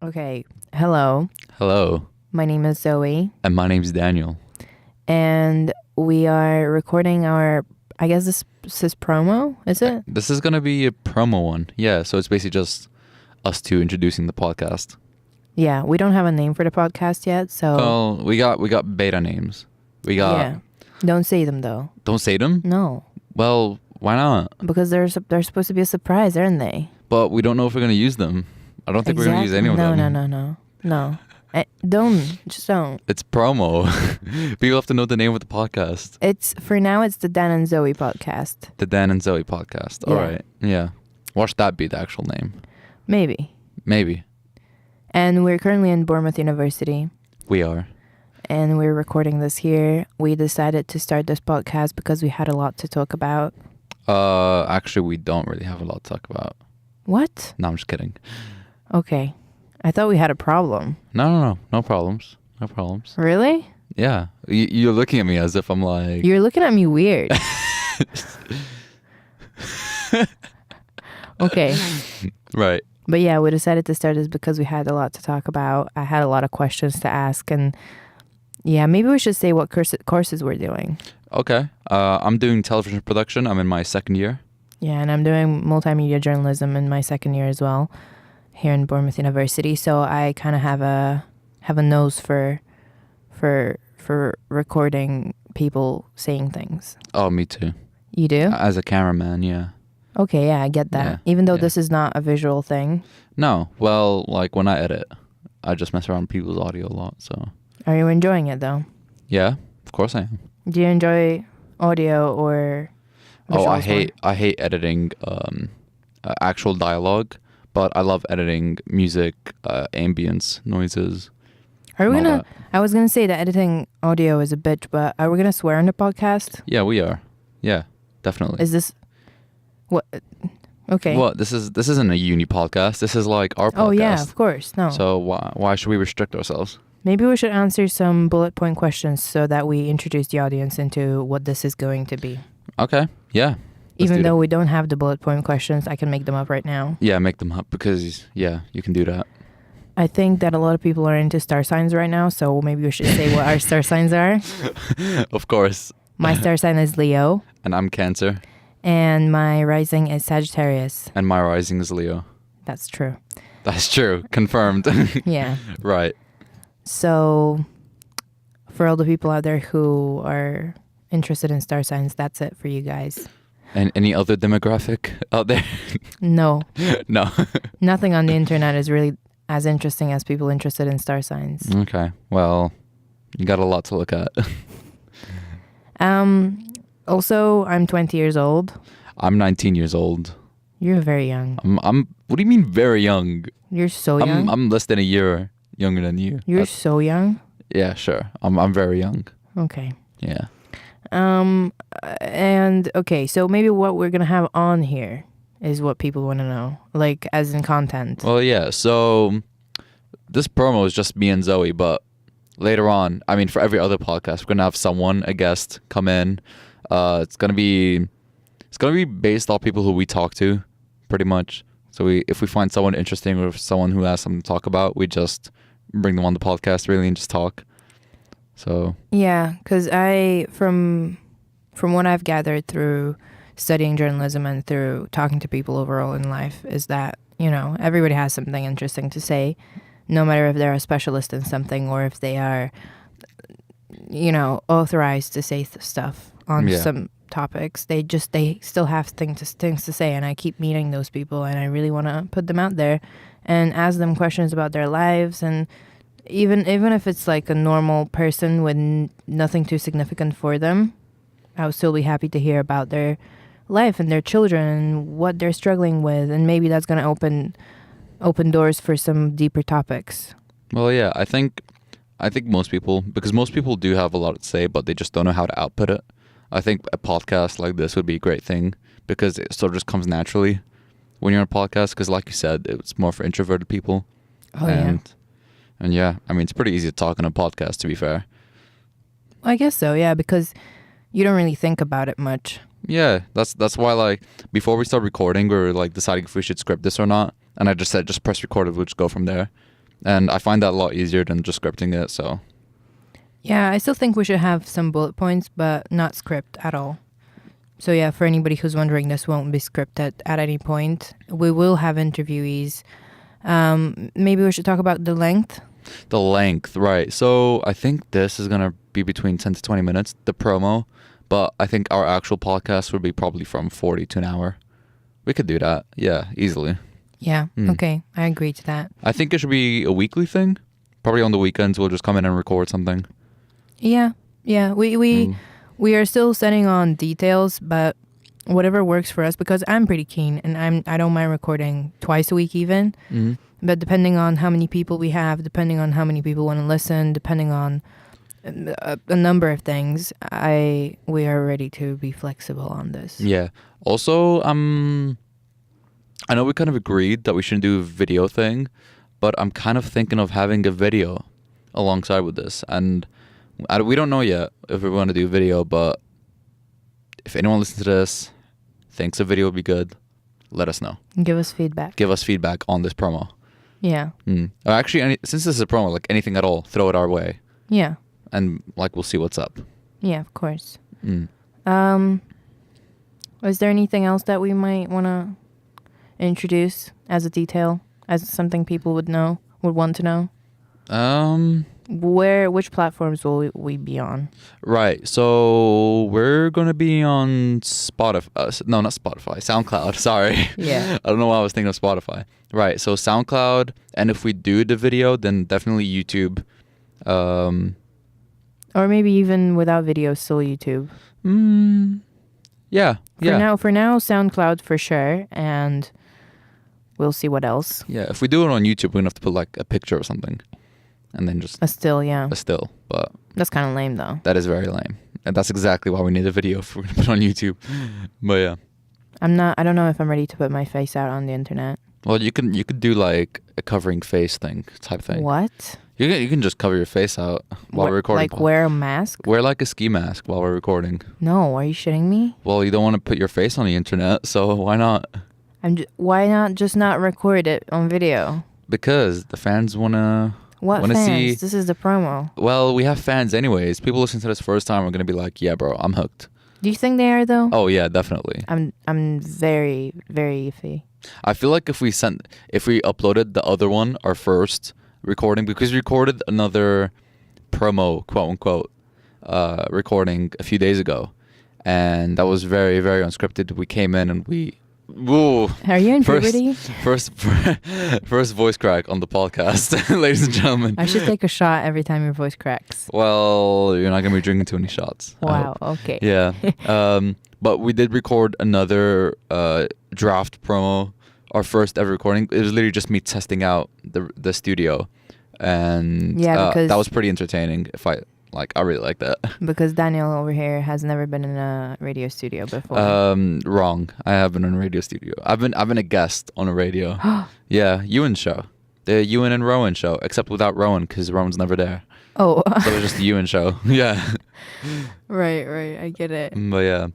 Okay, hello. Hello, My name is Zoe, and my name's Daniel. and we are recording our, I guess this is promo, is it? This is gonna be a promo one. Yeah, so it's basically just us two introducing the podcast. Yeah, we don't have a name for the podcast yet, so Well, we got beta names. We got yeah. Don't say them though. Don't say them. No, Well, why not? because they're supposed to be a surprise, aren't they? But we don't know if we're gonna use them. I don't think we're gonna use any of them. No. Just don't. It's promo. People have to know the name of the podcast. It's for now. It's the Dan&Zoe podcast. The Dan&Zoe podcast. All Yeah. right. Yeah. Watch that be the actual name. Maybe. Maybe. And we're currently in Bournemouth University. We are. And we're recording this here. We decided to start this podcast because we had a lot to talk about. Actually, we don't really have a lot to talk about. What? No, I'm just kidding. Okay. I thought we had a problem. No problems. No problems. Really? Yeah. You're looking at me as if I'm like... You're looking at me weird. Okay. Right. But yeah, we decided to start this because we had a lot to talk about. I had a lot of questions to ask. And yeah, maybe we should say what courses we're doing. Okay. I'm doing television production. I'm in my second year. Yeah, and I'm doing multimedia journalism in my second year as well, here in Bournemouth University. So I kind of have a nose for recording people saying things. Oh, me too. You do? As a cameraman, yeah. Okay, yeah, I get that. Yeah, Even though yeah. this is not a visual thing. No. Well, like when I edit, I just mess around with people's audio a lot, so... Are you enjoying it though? Yeah, of course I am. Do you enjoy audio or... Oh, I visuals more? hate editing actual dialogue, but I love editing music, ambience, noises. Are we and all gonna... that. I was gonna say that editing audio is a bitch, but are we gonna swear on the podcast? Yeah, we are. Yeah, definitely. Is this... What... Okay. Well, this isn't a uni podcast. This is like our podcast. Oh yeah, of course. No. So why should we restrict ourselves? Maybe we should answer some bullet point questions so that we introduce the audience into what this is going to be. Okay. Yeah. Even though we don't have the bullet point questions, I can make them up right now. Yeah, make them up because yeah, you can do that. I think that a lot of people are into star signs right now, so maybe we should say what our star signs are. Of course. My star sign is Leo, And I'm Cancer. and my rising is Sagittarius. And my rising is Leo. That's true. That's true. Confirmed. Yeah. Right. So, for all the people out there who are interested in star signs, that's it for you guys. And any other demographic out there? No, No. nothing on the internet is really as interesting as people interested in star signs. Okay. Well, you got a lot to look at. Also, I'm 20 years old. I'm 19 years old. You're very young. I'm what do you mean very young? You're so young. I'm less than a year younger than you. You're so young. Yeah, sure. I'm very young. Okay. Yeah. And okay, so maybe what we're gonna have on here is what people want to know, like as in content. Well, yeah. So this promo is just me and Zoe, but later on, I mean, for every other podcast, we're gonna have a guest, come in. It's gonna be based off people who we talk to, pretty much. So if we find someone interesting or someone who has something to talk about, we just bring them on the podcast, really, and just talk. So Yeah, because from what I've gathered through studying journalism and through talking to people overall in life is that, everybody has something interesting to say, no matter if they're a specialist in something or if they are, authorized to say stuff on some topics. They still have things to say, and I keep meeting those people, and I really want to put them out there and ask them questions about their lives. And even if it's like a normal person with nothing too significant for them, I would still be happy to hear about their life and their children and what they're struggling with, and maybe that's going to open doors for some deeper topics. well, yeah, I think most people, because most people do have a lot to say, but they just don't know how to output it. I think a podcast like this would be a great thing because it sort of just comes naturally when you're on a podcast. Because, like you said, it's more for introverted people. Oh, yeah. And yeah, I mean, it's pretty easy to talk on a podcast, to be fair. I guess so, yeah, because you don't really think about it much. Yeah, that's why, like, before we start recording, we were like deciding if we should script this or not. And I just said, just press record, we'll just go from there. And I find that a lot easier than just scripting it, so. Yeah, I still think we should have some bullet points, but not script at all. So yeah, for anybody who's wondering, this won't be scripted at any point. We will have interviewees. Maybe we should talk about the length. The length, right. So I think this is going to be between 10 to 20 minutes, the promo. But I think our actual podcast would be probably from 40 to an hour. We could do that. Yeah, easily. Yeah, okay. I agree to that. I think it should be a weekly thing. Probably on the weekends we'll just come in and record something. Yeah. We are still setting on details, but whatever works for us, because I'm pretty keen and I don't mind recording twice a week even. Mm-hmm. But depending on how many people we have, depending on how many people want to listen, depending on a number of things, we are ready to be flexible on this. Yeah. Also, I know we kind of agreed that we shouldn't do a video thing, but I'm kind of thinking of having a video alongside with this. And we don't know yet if we want to do a video, but if anyone listens to this, thinks a video would be good, let us know. Give us feedback. Give us feedback on this promo. Yeah. Actually, since this is a promo, like anything at all, throw it our way. Yeah. And like we'll see what's up. Yeah, of course. Is there anything else that we might want to introduce as a detail, as something people would want to know? Which platforms will we be on? Right. So we're going to be on Spotify. No, not Spotify. SoundCloud. Sorry. Yeah. I don't know why I was thinking of Spotify. Right. So SoundCloud. And if we do the video, then definitely YouTube. Or maybe even without video, still YouTube. Yeah. For now, SoundCloud for sure. And we'll see what else. Yeah. If we do it on YouTube, we're going to have to put like a picture or something. And then just a still, yeah. A still, but that's kind of lame though. That is very lame. And that's exactly why we need a video if we're gonna put it on YouTube. But yeah. I don't know if I'm ready to put my face out on the internet. Well, you could do like a covering face thing type thing. What? You can just cover your face out while we're recording. Like wear a mask? Wear like a ski mask while we're recording. No, are you shitting me? Well, you don't want to put your face on the internet, so why not? Why not just not record it on video? Because the fans wanna. What fans? See, this is the promo. Well, we have fans anyways. People listen to this first time are going to be like, yeah, bro, I'm hooked. Do you think they are, though? Oh, yeah, definitely. I'm very, very iffy. I feel like if we uploaded the other one, our first recording, because we recorded another promo, quote unquote, recording a few days ago. And that was very, very unscripted. We came in and Whoa. Are you in puberty? First voice crack on the podcast, ladies and gentlemen. I should take a shot every time your voice cracks. Well, you're not going to be drinking too many shots. Wow, okay. Yeah. But we did record another draft promo, our first ever recording. It was literally just me testing out the studio. And because that was pretty entertaining. I really like that. Because Daniel over here has never been in a radio studio before. Wrong. I have been in a radio studio. I've been a guest on a radio. Yeah, Ewan show. The Ewan and Rowan show, except without Rowan because Rowan's never there. Oh. So it was just the Ewan show. Yeah. Right. I get it. But yeah.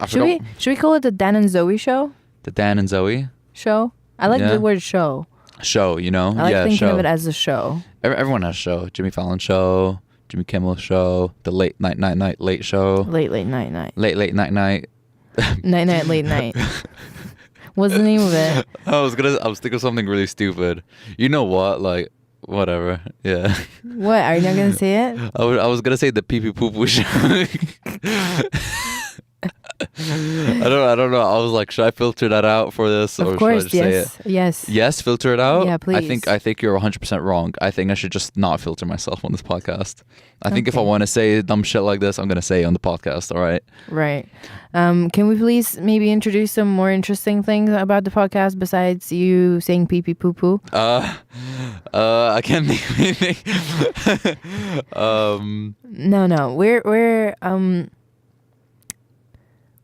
Should we call it the Dan&Zoe Show? The Dan and Zoe? Show? I like the word show. Show, you know? I like thinking of it as a show. Everyone has a show. Jimmy Fallon show. Jimmy Kimmel show, the late night late show. Late night. Late night. Night late night. What's the name of it? I was thinking of something really stupid. You know what? Like, whatever. Yeah. What? Are you not gonna say it? I was gonna say the pee pee poo poo show. I don't know. I was like, should I filter that out for this, or should I just say it? Yes, filter it out. Yeah, please. I think you're 100% wrong. I think I should just not filter myself on this podcast. I think if I want to say dumb shit like this, I'm gonna say it on the podcast. All right. Right. Can we please maybe introduce some more interesting things about the podcast besides you saying pee pee poo poo? I can't think of anything. No.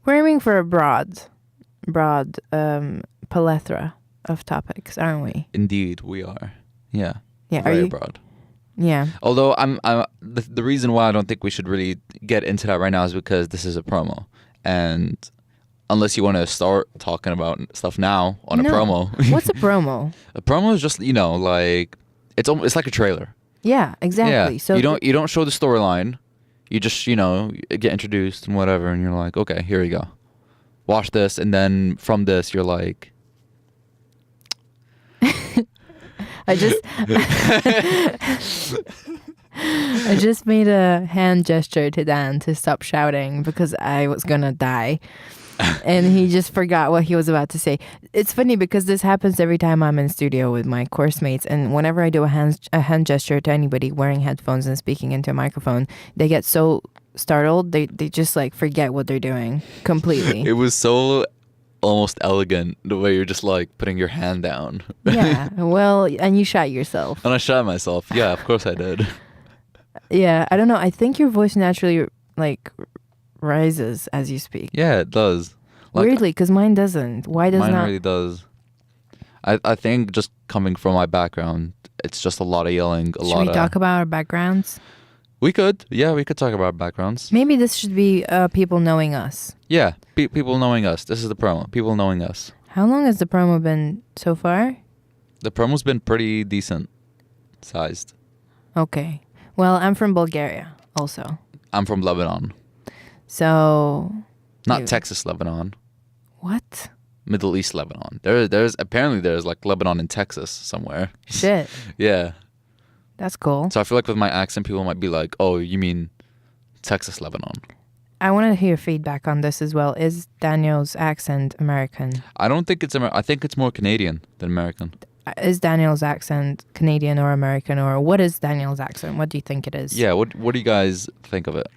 We're aiming for a broad plethora of topics, aren't we? Indeed, we are. Yeah. Yeah. Very broad. Yeah. Although the reason why I don't think we should really get into that right now is because this is a promo, and unless you want to start talking about stuff now on a promo. What's a promo? A promo is just, like, it's like a trailer. Yeah, exactly. Yeah. So you don't show the storyline. You just, get introduced and whatever, and you're like, okay, here you go. Watch this, and then from this, you're like, I just I just made a hand gesture to Dan to stop shouting because I was gonna die. And he just forgot what he was about to say. It's funny because this happens every time I'm in studio with my course mates, and whenever I do a hand gesture to anybody wearing headphones and speaking into a microphone, they get so startled they just like forget what they're doing completely. It was so almost elegant the way you're just like putting your hand down. Yeah, well, and you shot yourself. And I shot myself. Yeah, of course I did. Yeah, I don't know. I think your voice naturally like rises as you speak. Yeah, it does. Like, weirdly, because mine doesn't. Why does mine not? really does. I think just coming from my background, it's just a lot of yelling. Should we talk about our backgrounds? We could. Yeah, we could talk about our backgrounds. Maybe this should be people knowing us. Yeah, people knowing us. This is the promo. People knowing us. How long has the promo been so far? The promo's been pretty decent sized. Okay. Well, I'm from Bulgaria also. I'm from Lebanon. So... Not Texas, Lebanon. What? Middle East, Lebanon. There's like Lebanon in Texas somewhere. Shit. Yeah. That's cool. So I feel like with my accent, people might be like, oh, you mean Texas, Lebanon. I want to hear feedback on this as well. Is Daniel's accent American? I don't think it's I think it's more Canadian than American. Is Daniel's accent Canadian or American, or what is Daniel's accent? What do you think it is? Yeah, what do you guys think of it?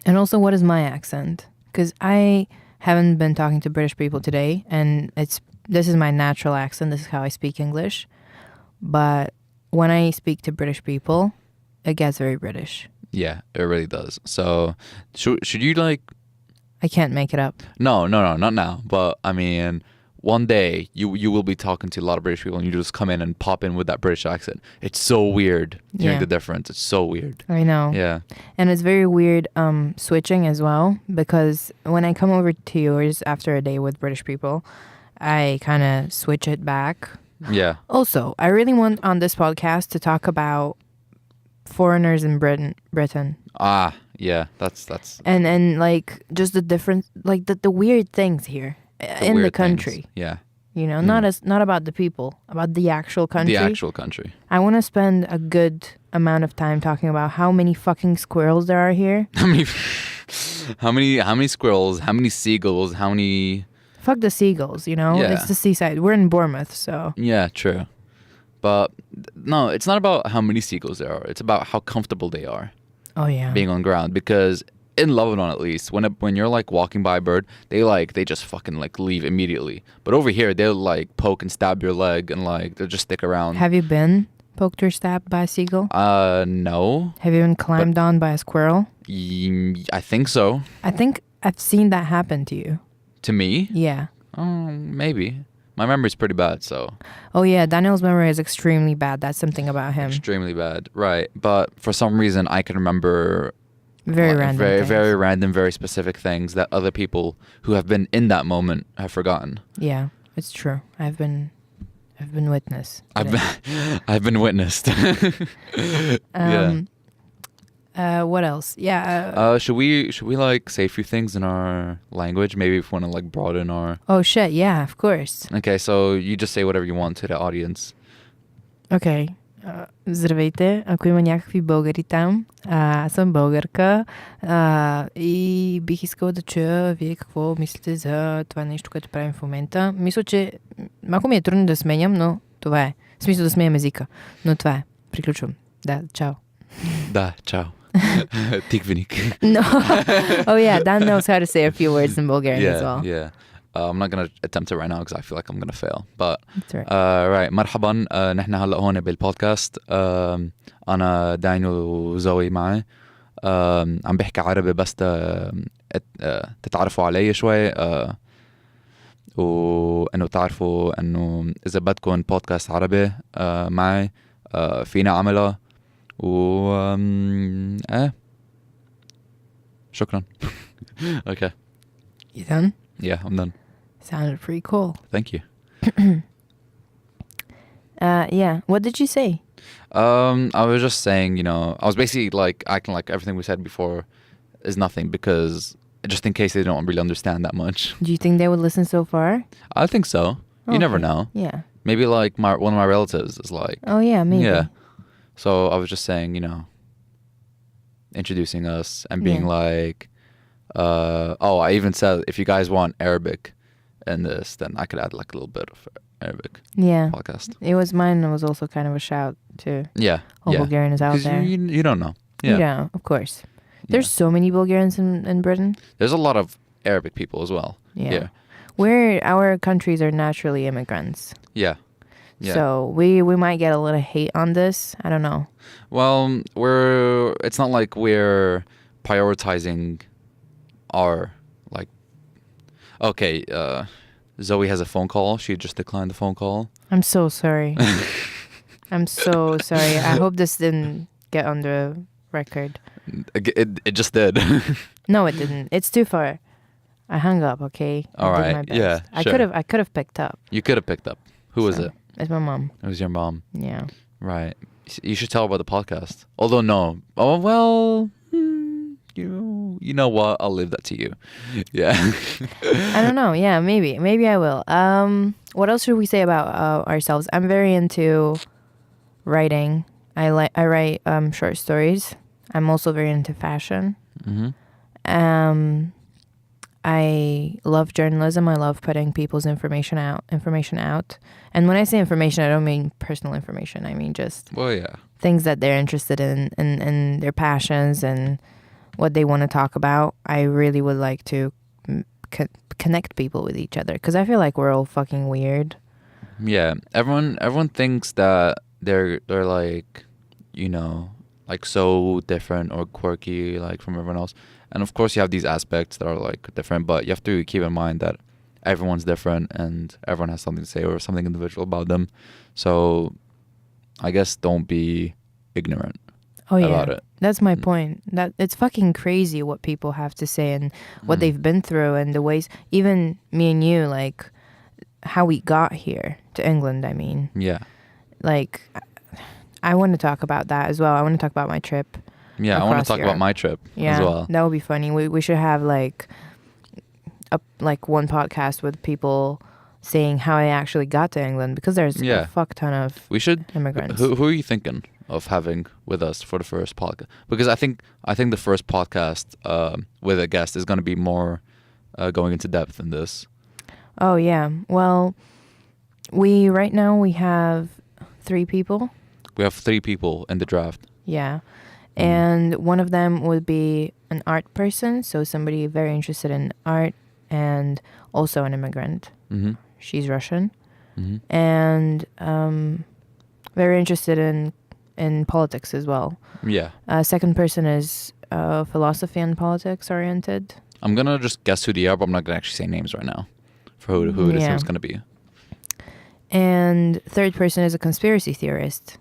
And also, what is my accent? Because I haven't been talking to British people today, and this is my natural accent. This is how I speak English. But when I speak to British people, it gets very British. Yeah, it really does. So should you like... I can't make it up. No, not now. But I mean, one day you will be talking to a lot of British people and you just come in and pop in with that British accent. It's so weird hearing the difference. It's so weird. I know. Yeah. And it's very weird switching as well, because when I come over to yours after a day with British people, I kind of switch it back. Yeah. Also, I really want on this podcast to talk about foreigners in Britain. Ah, yeah. That's And like just the different, like the weird things here in the country. Things. Yeah. You know, not about the people, about the actual country. The actual country. I want to spend a good amount of time talking about how many fucking squirrels there are here. How many squirrels, how many seagulls, how many... Fuck the seagulls, you know? Yeah. It's the seaside. We're in Bournemouth, so... Yeah, true. But no, it's not about how many seagulls there are. It's about how comfortable they are. Oh, yeah. Being on ground. Because in Lebanon, at least, when you're like walking by a bird, they just fucking like leave immediately. But over here, they'll like poke and stab your leg and like they'll just stick around. Have you been poked or stabbed by a seagull? No. Have you been climbed on by a squirrel? I think so. I think I've seen that happen to you. To me? Yeah. Maybe. My memory's pretty bad, so... Oh, yeah. Daniel's memory is extremely bad. That's something about him. Extremely bad, right. But for some reason, I can remember... Very random things. Very random, very specific things that other people who have been in that moment have forgotten. Yeah, it's true. I've been witness. I've been witnessed. Yeah. What else? Yeah. Should we like say a few things in our language? Maybe if we want to like broaden our... Oh shit! Yeah, of course. Okay, so you just say whatever you want to the audience. Okay. Здравейте, ако има някакви българи там, аз съм българка и бих искала да чуя вие какво мислите за това нещо, което правим в момента. Мисля, че малко ми е трудно да сменям, но това е. В смисъл да сменям езика, но това е. Приключвам. Да, чао. Да, чао. Tikvenik. No. Oh yeah, Dan knows how to say a few words in Bulgarian as well. Yeah. I'm not going to attempt it right now because I feel like I'm going to fail. But That's right. Right. مرحبا. نحن هلا هون بالبودكاست. أنا دانيال وزوي معي. عم بحكي عربي بس تتعرفوا علي شوي. وإنه تعرفوا إنه إذا بدكم بودكاست عربي معي فينا عمله. شكرا. Okay. You done? Yeah, I'm done. Sounded pretty cool. Thank you. Yeah. What did you say? I was just saying, I was basically like acting like everything we said before is nothing because just in case they don't really understand that much. Do you think they would listen so far? I think so. You never know. Yeah. Maybe like one of my relatives is like. Oh yeah, maybe. Yeah. So I was just saying, introducing us and being like, I even said if you guys want Arabic in this, then I could add like a little bit of Arabic podcast. It was mine. It was also kind of a shout to all Bulgarians out there. You don't know. Yeah. Yeah, of course. There's so many Bulgarians in Britain. There's a lot of Arabic people as well. Yeah. Our countries are naturally immigrants. Yeah. Yeah. So we might get a little hate on this. I don't know. Well, it's not like we're prioritizing our like. Okay, Zoe has a phone call. She just declined the phone call. I'm so sorry. I'm so sorry. I hope this didn't get on the record. It just did. No, it didn't. It's too far. I hung up. Okay. All right. My best. Yeah. Sure. I could have picked up. You could have picked up. Who was it? It's my mom. It was your mom. Yeah. Right. You should tell her about the podcast. Although no. Oh well. You know what? I'll leave that to you. Yeah. I don't know. Yeah, maybe I will. What else should we say about ourselves? I'm very into writing. I write short stories. I'm also very into fashion. Mm-hmm. I love journalism. I love putting people's information out. And when I say information, I don't mean personal information. I mean just things that they're interested in their passions and what they want to talk about. I really would like to connect people with each other because I feel like we're all fucking weird. Yeah, everyone thinks that they're like, like so different or quirky like from everyone else. And of course you have these aspects that are like different, but you have to keep in mind that everyone's different and everyone has something to say or something individual about them. So I guess don't be ignorant about it. That's my point. That it's fucking crazy what people have to say and what they've been through and the ways, even me and you, like how we got here to England, I mean. Yeah. Like, I want to talk about that as well. I want to talk about my trip. Yeah, I want to talk about my trip as well. That would be funny. We should have like one podcast with people saying how I actually got to England because there's a fuck ton of immigrants. Who are you thinking of having with us for the first podcast? Because I think the first podcast with a guest is going to be more going into depth in this. Oh yeah. Well, right now we have 3 people. We have 3 people in the draft. Yeah. And one of them would be an art person, so somebody very interested in art and also an immigrant. Mm-hmm. She's Russian. Mm-hmm. And very interested in politics as well. Yeah. Second person is philosophy and politics oriented. I'm going to just guess who they are, but I'm not going to actually say names right now for who it is it's going to be. And third person is a conspiracy theorist.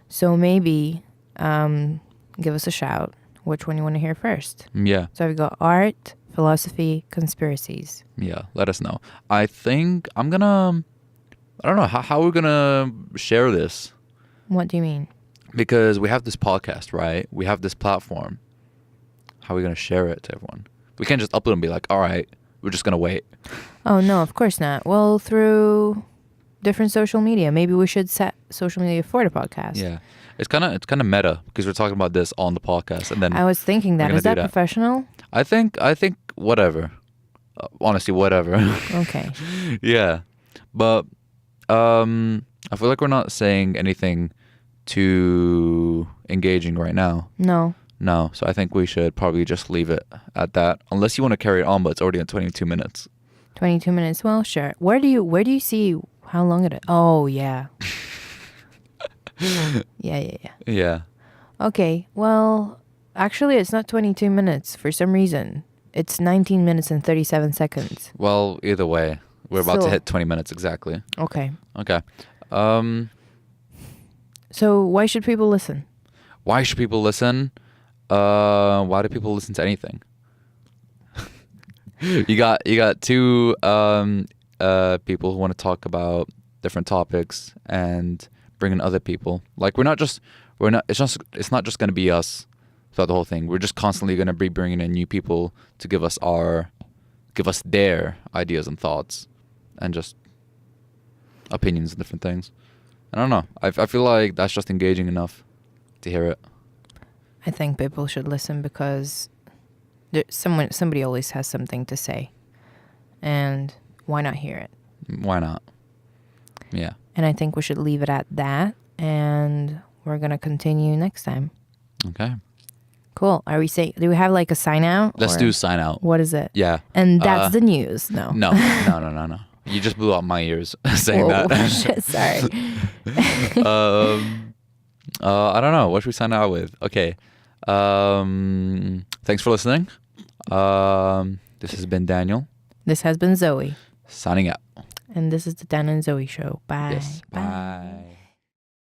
So maybe give us a shout. Which one you want to hear first? Yeah. So we got art, philosophy, conspiracies. Yeah, let us know. I think I don't know how we're gonna share this. What do you mean? Because we have this podcast, right? We have this platform. How are we gonna share it to everyone? We can't just upload and be like, all right, we're just gonna wait. Oh no, of course not. Well, through different social media. Maybe we should set social media for the podcast. Yeah. It's kind of meta because we're talking about this on the podcast, and then I was thinking that is that professional? I think whatever. Honestly, whatever. Okay. Yeah, but I feel like we're not saying anything too engaging right now. No. So I think we should probably just leave it at that, unless you want to carry it on. But it's already at 22 minutes. 22 minutes. Well, sure. Where do you see how long it is? Oh yeah. Yeah. Okay, well, actually it's not 22 minutes for some reason. It's 19 minutes and 37 seconds. Well, either way, we're about to hit 20 minutes exactly. Okay. So why should people listen? Why do people listen to anything? You got 2 people who want to talk about different topics, and bring in other people. Like it's not just going to be us throughout the whole thing. We're just constantly going to be bringing in new people to give us their ideas and thoughts and just opinions and different things. I don't know. I feel like that's just engaging enough to hear it. I think people should listen because somebody always has something to say. And why not hear it? Why not? Yeah. And I think we should leave it at that. And we're going to continue next time. Okay. Cool. Do we have like a sign out? Let's do a sign out. What is it? Yeah. And that's the news. No. No. You just blew out my ears saying Whoa, that. shit, sorry. I don't know. What should we sign out with? Okay. Thanks for listening. This has been Daniel. This has been Zoe. Signing out. And this is the Dan and Zoe Show. Bye. Yes. Bye.